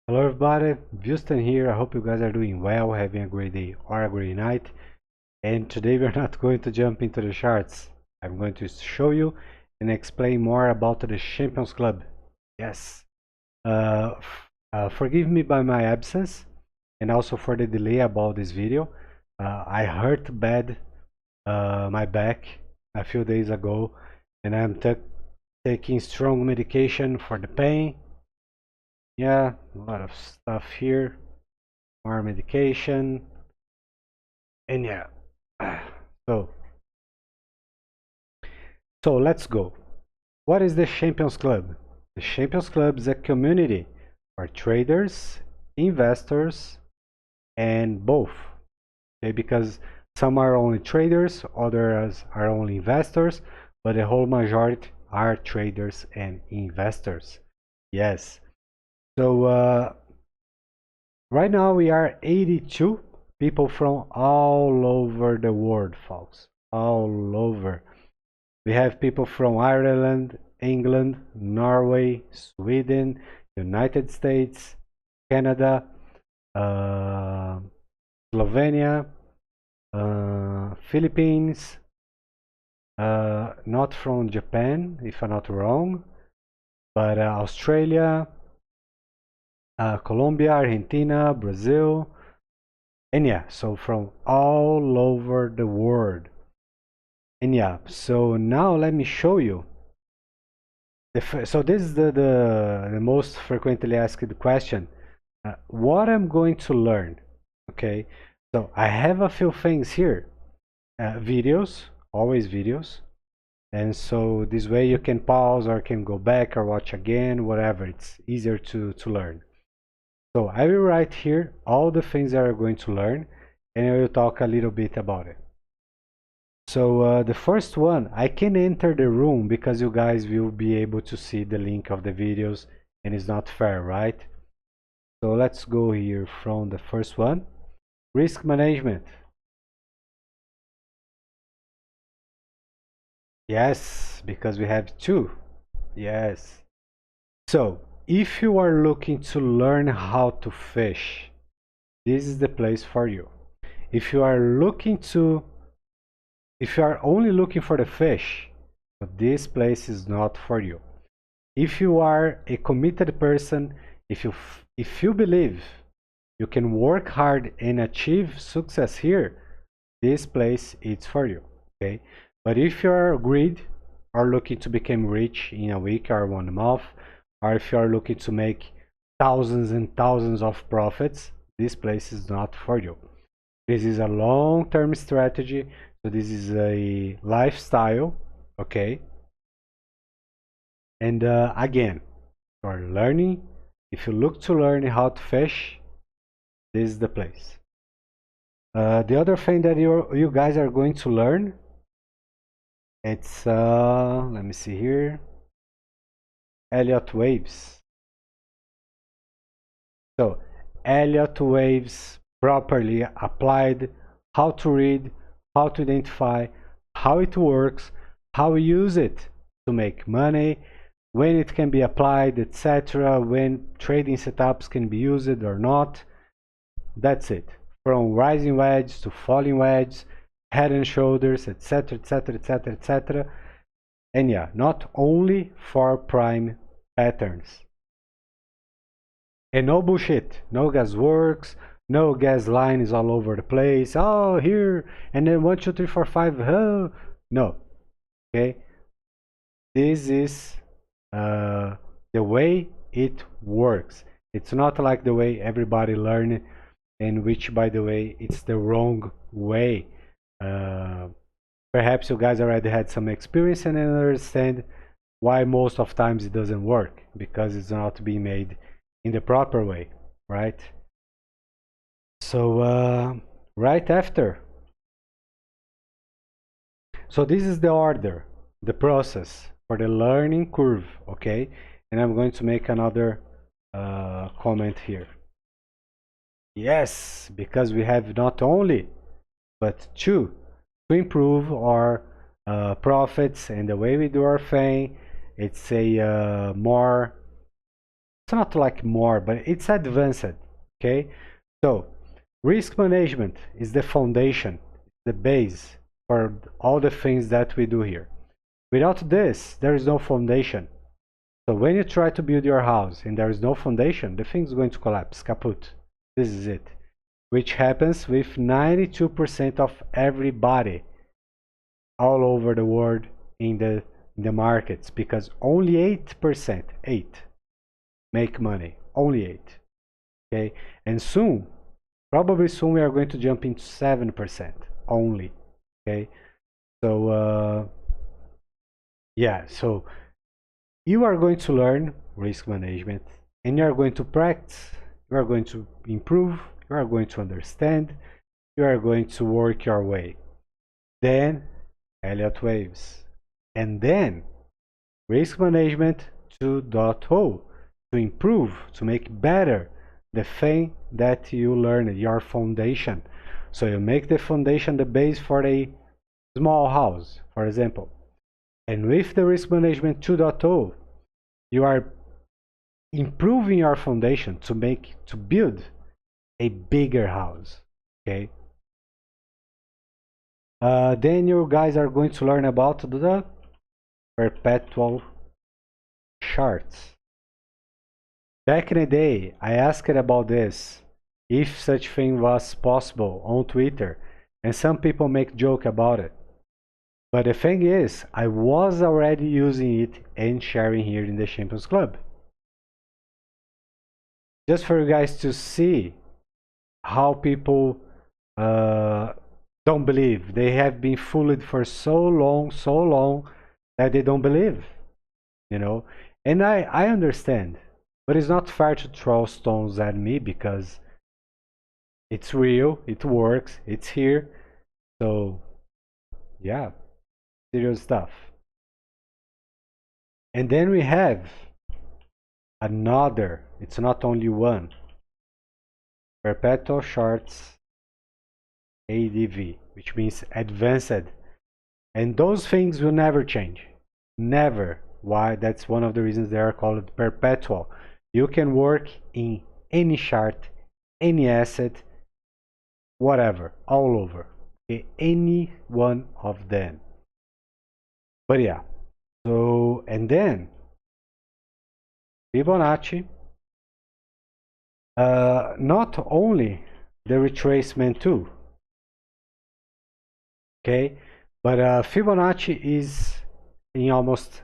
Hello everybody, Houston here. I hope you guys are doing well, having a great day or a great night. And today we're not going to jump into the charts. I'm going to show you and explain more about the Champions Club. Yes. Forgive me by my absence and also for the delay about this video. I hurt bad my back a few days ago and I'm taking strong medication for the pain. Yeah, a lot of stuff here. More medication. And yeah. So so let's go. What is the Champions Club? The Champions Club is a community for traders, investors, and both. Okay, because some are only traders, others are only investors, but the whole majority are traders and investors. Yes. So right now we are 82 people from all over the world, folks. All over. We have people from Ireland, England, Norway, Sweden, United States, Canada, uh, Slovenia, Philippines, not from Japan, if I'm not wrong, but Australia, Colombia, Argentina, Brazil, and yeah, so from all over the world. And yeah, so now let me show you. So this is the most frequently asked question. What I'm going to learn, okay? So I have a few things here. Videos, always videos. And so this way you can pause or can go back or watch again, whatever. It's easier to learn. So I will write here all the things that I'm going to learn and I will talk a little bit about it. So the first one, I can enter the room because you guys will be able to see the link of the videos and it's not fair, right? So let's go here from the first one. Risk management. Yes, because we have two. Yes. So if you are looking to learn how to fish, this is the place for you. If you are only looking for the fish, this place is not for you. If you are a committed person, if you believe you can work hard and achieve success here, this place is for you. Okay, but if you are greed or looking to become rich in a week or 1 month, or if you are looking to make thousands and thousands of profits, this place is not for you. This is a long-term strategy, so this is a lifestyle. Okay, and again, you are learning. If you look to learn how to fish, this is the place. The other thing that you guys are going to learn, it's let me see here, Elliot Waves. So Elliot Waves properly applied, how to read, how to identify, how it works, how we use it to make money, when it can be applied, etc., when trading setups can be used or not. That's it. From rising wedge to falling wedge, head and shoulders, etc., etc., etc., etc. And yeah, not only for prime patterns. And no bullshit, no gas works, no gas line is all over the place. Oh, here, and then 1, 2, 3, 4, 5. Oh, no. Okay, this is the way it works. It's not like the way everybody learned, and which, by the way, it's the wrong way. Uh, Perhaps you guys already had some experience and understand why most of times it doesn't work, because it's not being made in the proper way, right? So right after, so this is the order, the process for the learning curve, okay? And I'm going to make another comment here. Yes, because we have not only but two to improve our profits and the way we do our thing. It's a more it's not like more, but it's advanced. Okay, so risk management is the foundation, the base for all the things that we do here. Without this, there is no foundation. So when you try to build your house and there is no foundation, the thing is going to collapse, kaput. This is it. Which happens with 92% of everybody all over the world in the markets, because only 8%, 8 make money. Only 8. Okay? And soon, probably soon we are going to jump into 7% only. Okay? So yeah, so you are going to learn risk management and you are going to practice, you are going to improve, you are going to understand, you are going to work your way. Then Elliot Waves. And then risk management 2.0 to improve, to make better the thing that you learned, your foundation. So you make the foundation the base for a small house, for example. And with the risk management 2.0, you are improving your foundation to build a bigger house. Okay. Then you guys are going to learn about the perpetual charts. Back in the day, I asked about this, if such thing was possible on Twitter, and some people make joke about it. But the thing is, I was already using it and sharing here in the Champions Club. Just for you guys to see how people don't believe. They have been fooled for so long that they don't believe, you know. And I understand, but it's not fair to throw stones at me because it's real, it works, it's here. So yeah, serious stuff. And then we have another, it's not only one, perpetual charts ADV, which means advanced. And those things will never change. Never. Why? That's one of the reasons they are called perpetual. You can work in any chart, any asset, whatever, all over. Okay? Any one of them. But yeah. So, and then Fibonacci, not only the retracement too. Okay, but Fibonacci is in almost,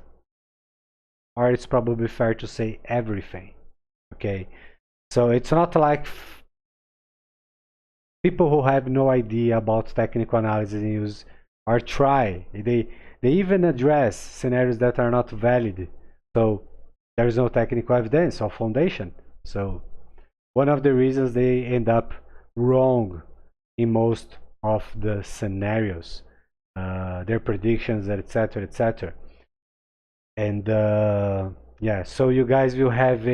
or it's probably fair to say, everything. Okay, so it's not like people who have no idea about technical analysis use or try. They even address scenarios that are not valid. So there is no technical evidence or foundation. So one of the reasons they end up wrong in most of the scenarios, their predictions, etc., etc. And yeah, so you guys will have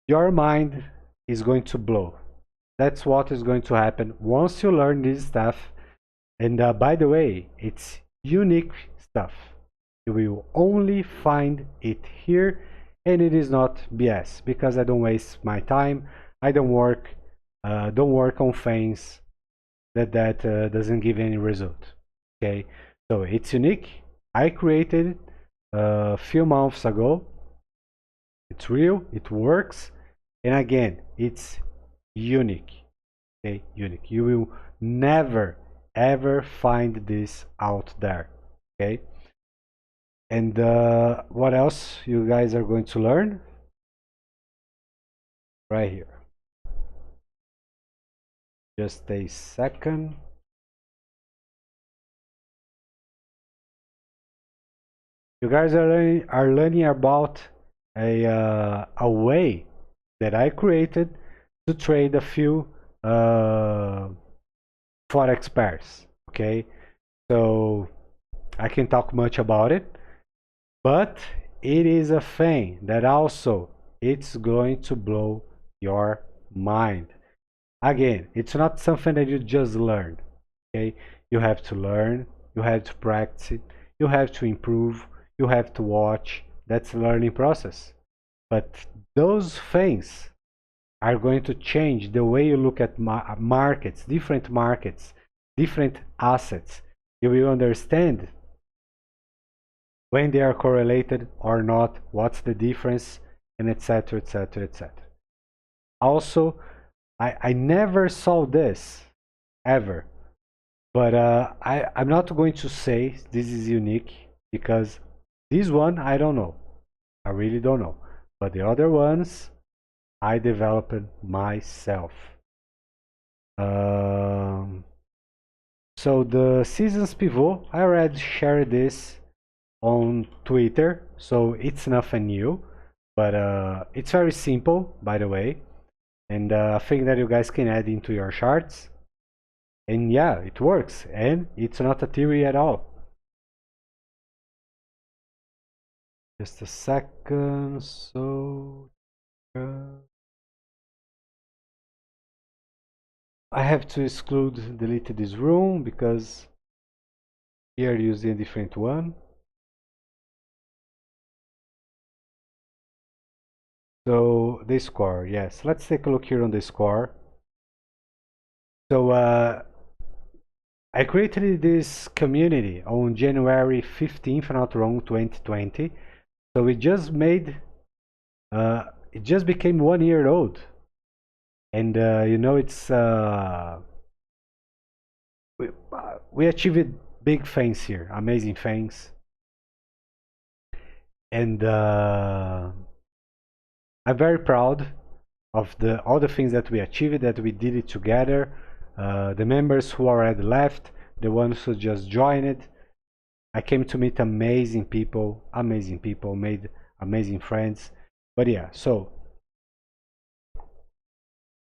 your mind is going to blow. That's what is going to happen once you learn this stuff. And by the way, it's unique stuff. You will only find it here, and it is not BS, because I don't waste my time. I don't work on things that doesn't give any result. Okay, so it's unique. I created it a few months ago. It's real, it works, and again, it's unique. Okay, unique. You will never ever find this out there. Okay, and what else you guys are going to learn right here? Just a second. You guys are learning about a way that I created to trade a few forex pairs. Okay, so I can talk much about it, but it is a thing that also it's going to blow your mind. Again, it's not something that you just learn. Okay, you have to learn, you have to practice it, you have to improve, you have to watch. That's a learning process. but those things are going to change the way you look at markets, different assets. You will understand when they are correlated or not, what's the difference, and etc, etc, etc. Also, I never saw this ever, but I'm not going to say this is unique, because this one I don't know, I really don't know, but the other ones I developed myself. So the seasons pivot, I already shared this on Twitter, so it's nothing new, but it's very simple, by the way, and a thing that you guys can add into your charts. And yeah, it works, and it's not a theory at all. Just a second. So I have to delete this room because we are using a different one. So the score, yes, let's take a look here on the score. So I created this community on January 15th, if I'm not wrong, 2020. So it just it just became 1 year old. And you know, we achieved big things here, amazing things. And I'm very proud of all the things that we achieved, that we did it together. The members who already left, the ones who just joined. I came to meet amazing people, made amazing friends. But yeah, so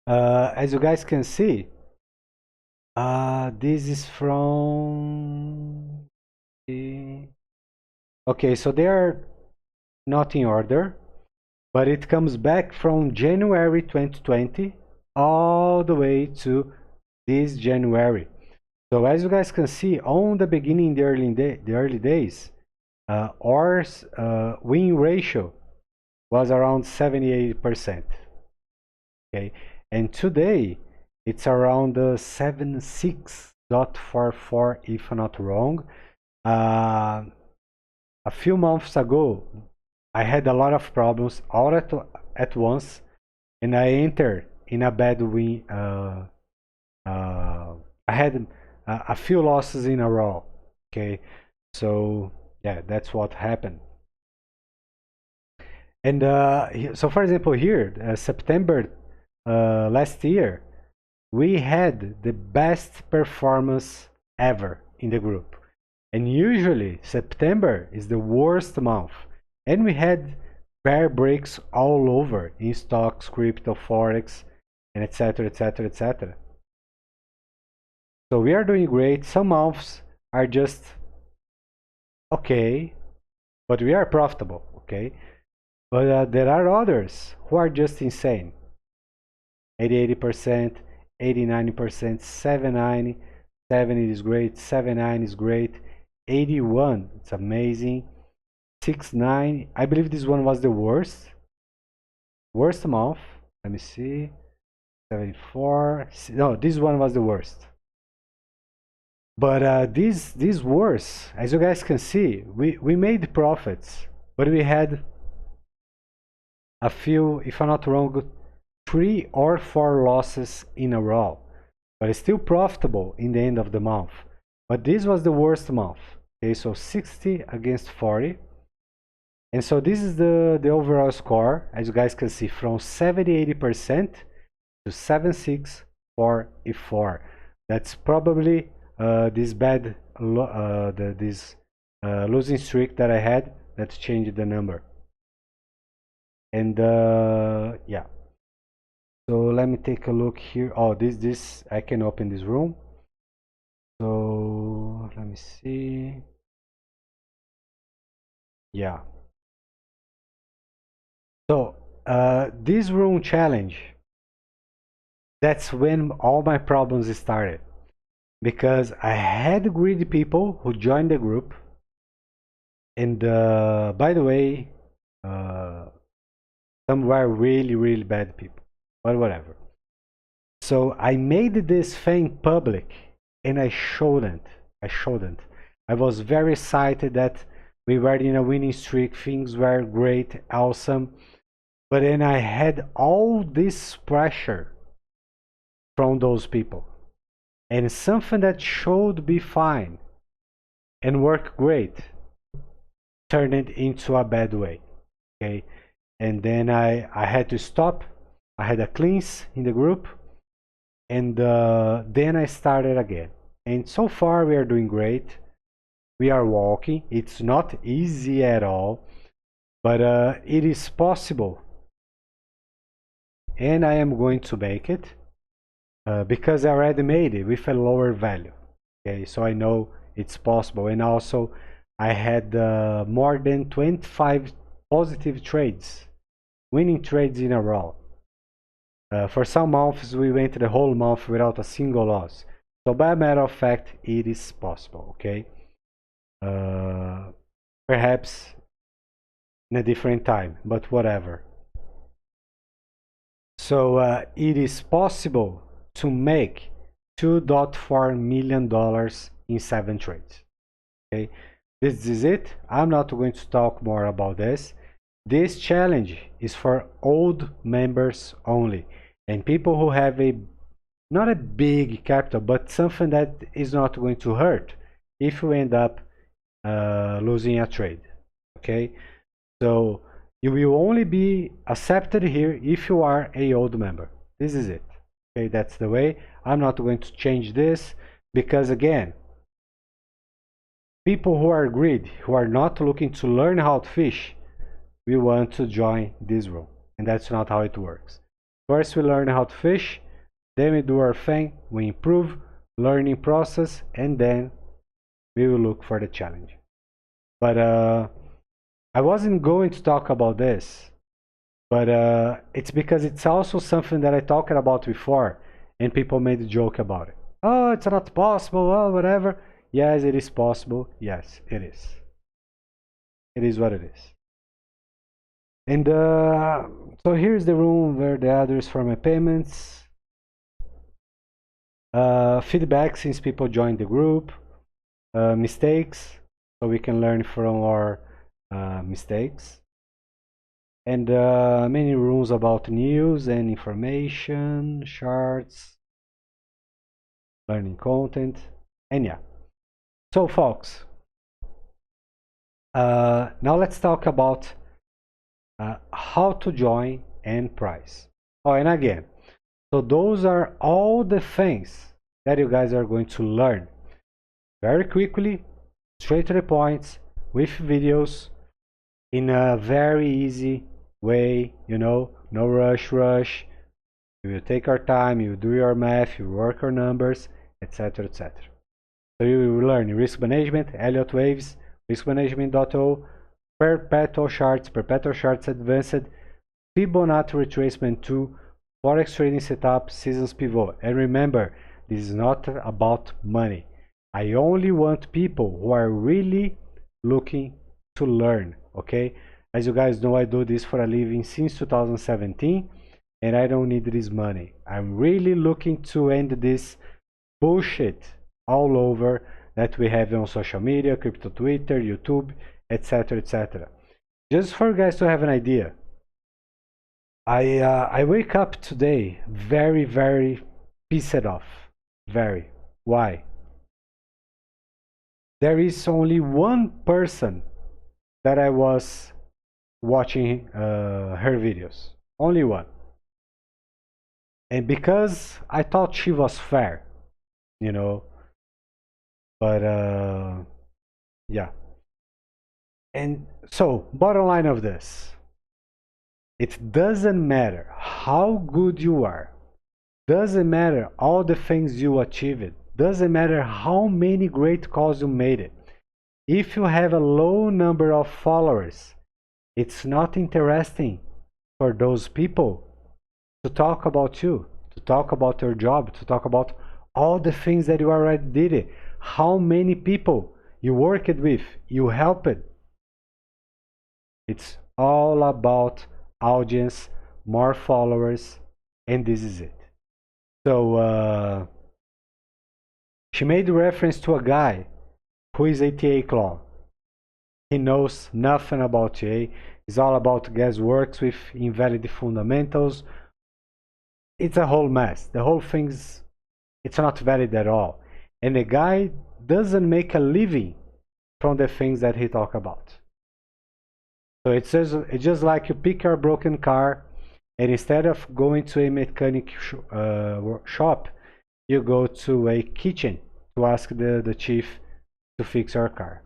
as you guys can see, this is from okay, so they are not in order, but it comes back from January 2020 all the way to this January. So as you guys can see, on the beginning, the early days, our win ratio was around 78%. Okay, and today it's around 76.44, if I'm not wrong. A few months ago, I had a lot of problems all at once, and I entered in a bad win. I had a few losses in a row. Okay, so yeah, that's what happened. And so, for example, here, September last year, we had the best performance ever in the group. And usually, September is the worst month. And we had bear breaks all over in stocks, crypto, forex, and etc., etc., etc. So we are doing great. Some months are just okay, but we are profitable, okay? But there are others who are just insane. 80%, 89%, 79, 70 is great, 79 is great, 81, it's amazing, 69, I believe this one was the worst month. Let me see. 74, no, this one was the worst. But this worse, as you guys can see, we made profits, but we had a few, if I'm not wrong, 3 or 4 losses in a row, but it's still profitable in the end of the month. But this was the worst month. Okay, so 60 against 40. And so this is the overall score, as you guys can see, from 70-80% to 76-44. That's probably this losing streak that I had that changed the number. And yeah, so let me take a look here. Oh, this I can open this room. So let me see. Yeah, so this room challenge, that's when all my problems started, because I had greedy people who joined the group. And by the way, Some were really, really bad people, but whatever. So I made this thing public and I shouldn't. I shouldn't. I was very excited that we were in a winning streak, things were great, awesome. But then I had all this pressure from those people. And something that should be fine and work great turned it into a bad way. Okay. And then I had to stop. I had a cleanse in the group. And then I started again. And so far we are doing great. We are walking. It's not easy at all, but it is possible. And I am going to make it because I already made it with a lower value. Okay, so I know it's possible. And also I had more than 25 positive trades, winning trades in a row. For some months, we went the whole month without a single loss. So by a matter of fact, it is possible, okay? Perhaps in a different time, but whatever. So it is possible to make $2.4 million in 7 trades, okay? This is it. I'm not going to talk more about this. This challenge is for old members only and people who have not a big capital, but something that is not going to hurt if you end up losing a trade. Okay, so you will only be accepted here if you are a old member. This is it. Okay, that's the way. I'm not going to change this because again, people who are greedy, who are not looking to learn how to fish, we want to join this room, and that's not how it works. First we learn how to fish, then we do our thing, we improve, learning process, and then we will look for the challenge. But I wasn't going to talk about this, but it's because it's also something that I talked about before, and people made a joke about it. Oh, it's not possible, oh, whatever. Yes, it is possible. Yes, it is. It is what it is. And so here's the room where the address for my payments. Feedback since people joined the group. Mistakes, so we can learn from our mistakes. And many rooms about news and information, charts, learning content, and yeah. So folks, now let's talk about how to join and price. Oh, and again, so those are all the things that you guys are going to learn very quickly, straight to the points, with videos in a very easy way, you know, no rush. You will take our time, you do your math, you work your numbers, etc. etc. So you will learn risk management, Elliot Waves, riskmanagement.o, perpetual charts advanced, Fibonacci retracement tool, forex trading setup, seasons pivot. And remember, this is not about money. I only want people who are really looking to learn, okay? As you guys know, I do this for a living since 2017, and I don't need this money. I'm really looking to end this bullshit all over that we have on social media, crypto Twitter, YouTube, etc. etc. Just for you guys to have an idea, I wake up today very pissed off. Very. Why? There is only one person that I was watching her videos. Only one. And because I thought she was fair, you know. But yeah. And so, bottom line of this, it doesn't matter how good you are, doesn't matter all the things you achieved, doesn't matter how many great calls you made it. If you have a low number of followers, it's not interesting for those people to talk about you, to talk about your job, to talk about all the things that you already did, how many people you worked with, you helped. It's all about audience, more followers, and this is it. So she made reference to a guy who is a TA clone. He knows nothing about TA. It's all about guess works with invalid fundamentals. It's a whole mess. The whole thing's it's not valid at all. And the guy doesn't make a living from the things that he talk about. So it's just like you pick your broken car, and instead of going to a mechanic shop, you go to a kitchen to ask the chief to fix your car.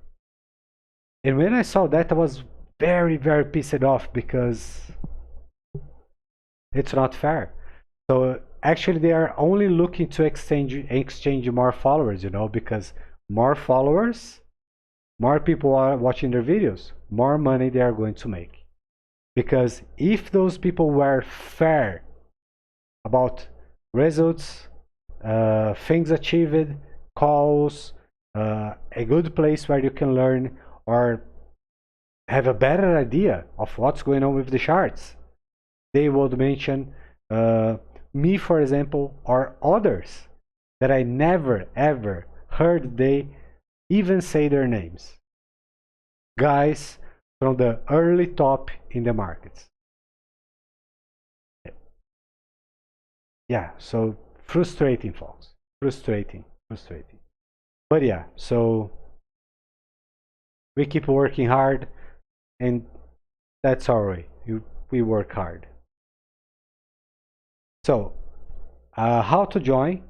And when I saw that, I was very, very pissed off because it's not fair. So actually, they are only looking to exchange more followers, you know, because more followers, more people are watching their videos, more money they are going to make. Because if those people were fair about results, things achieved, calls, a good place where you can learn or have a better idea of what's going on with the charts, they would mention me, for example, or others that I never ever heard they even say their names. Guys from the early top in the markets. Yeah, so frustrating, folks. Frustrating. But yeah, so we keep working hard, and that's our way. We work hard. So, how to join?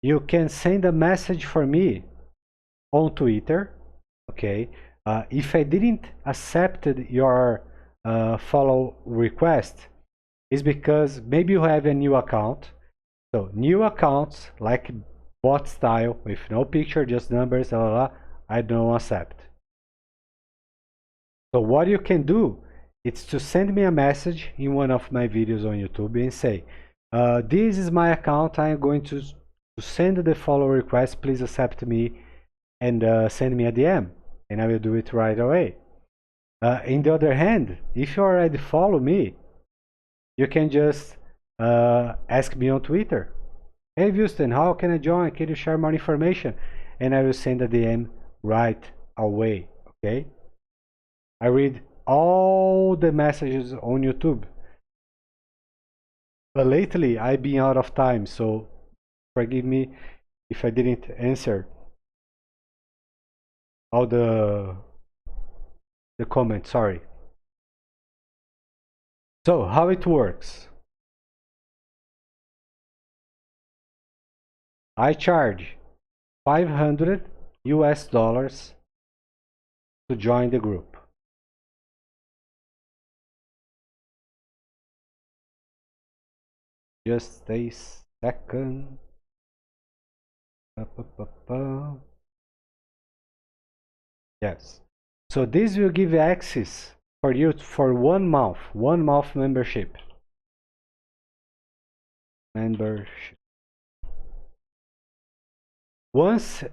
You can send a message for me on Twitter. Okay. If I didn't accept your follow request, it's because maybe you have a new account. So new accounts like bot style with no picture, just numbers, blah, blah, blah, I don't accept. So what you can do is to send me a message in one of my videos on YouTube and say, this is my account, I am going to send the follow request, please accept me and send me a DM, and I will do it right away. On the other hand, if you already follow me, you can just ask me on Twitter, hey Houston, how can I join? Can you share more information? And I will send a DM right away, okay? I read all the messages on YouTube. But lately, I've been out of time, so forgive me if I didn't answer all the comments, sorry. So, how it works? I charge $500 to join the group. Just a second. Yes. So this will give access for you for 1 month membership. Once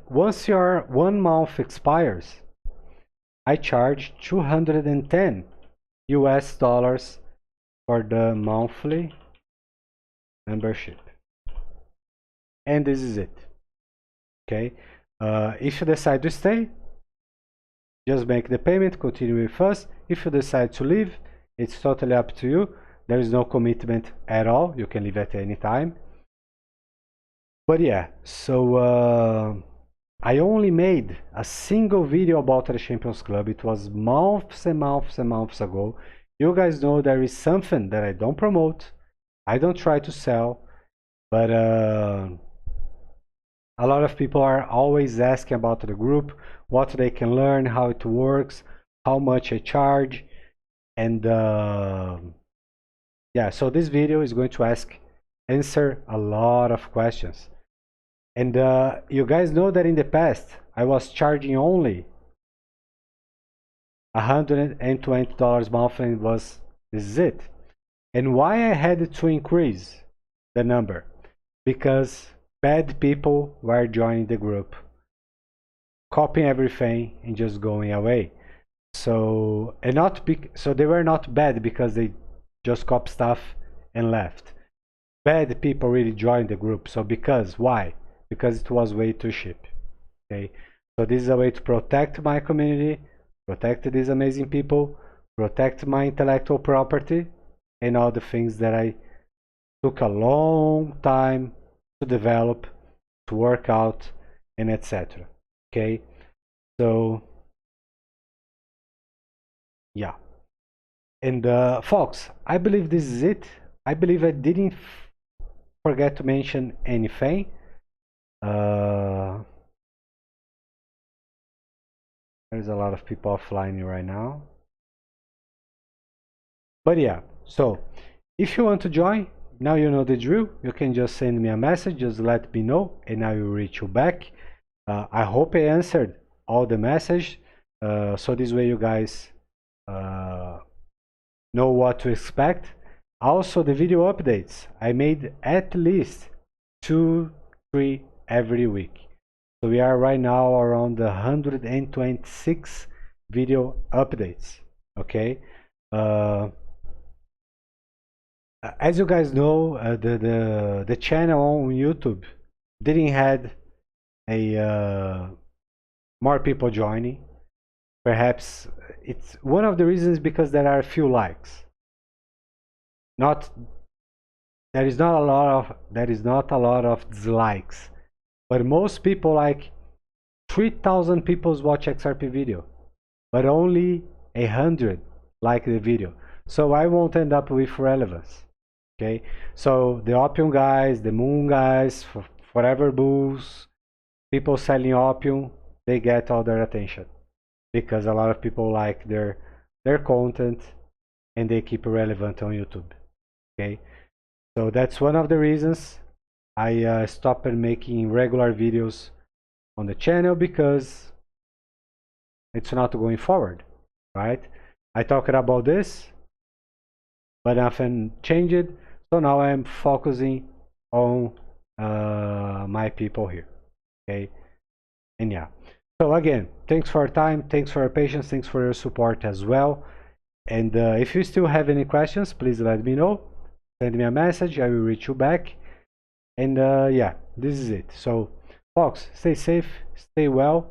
your 1 month expires, I charge $210 for the monthly membership. And this is it. Okay. If you decide to stay, just make the payment, continue with us. If you decide to leave, it's totally up to you. There is no commitment at all. You can leave at any time. But yeah, so I only made a single video about the Champions Club. It was months and months and months ago. You guys know there is something that I don't promote. I don't try to sell, but a lot of people are always asking about the group, what they can learn, how it works, how much I charge, and yeah, so this video is going to answer a lot of questions. And you guys know that in the past I was charging only $120 monthly, and this is it. And why I had to increase the number? Because bad people were joining the group, copying everything and just going away. So so they were not bad because they just copy stuff and left. Bad people really joined the group. So because why? Because it was way too cheap. Okay, so this is a way to protect my community, protect these amazing people, protect my intellectual property, and all the things that I took a long time to develop, to work out, and etc. Okay, so yeah. And folks, I believe this is it. I believe I didn't forget to mention anything. There's a lot of people offline right now. But yeah, so if you want to join, now you know the drill. You can just send me a message, just let me know, and I will reach you back. I hope I answered all the message, so this way you guys know what to expect. Also, the video updates, I made at least 2-3 every week. So we are right now around 126 video updates. Okay. As you guys know, the channel on YouTube didn't had a more people joining. Perhaps it's one of the reasons because there are a few likes. Not there is not a lot of dislikes, but most people, like 3,000 people watch XRP video, but only 100 like the video. So I won't end up with relevance. Okay, so the opium guys, the moon guys, forever bulls, people selling opium, they get all their attention because a lot of people like their content and they keep it relevant on YouTube. Okay, so that's one of the reasons I stopped making regular videos on the channel, because it's not going forward, right? I talked about this, but nothing changed. So now I'm focusing on my people here. Okay, and yeah. So again, thanks for your time, thanks for your patience, thanks for your support as well. And if you still have any questions, please let me know. Send me a message, I will reach you back. And yeah, this is it. So folks, stay safe, stay well,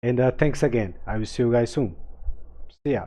and thanks again. I will see you guys soon. See ya.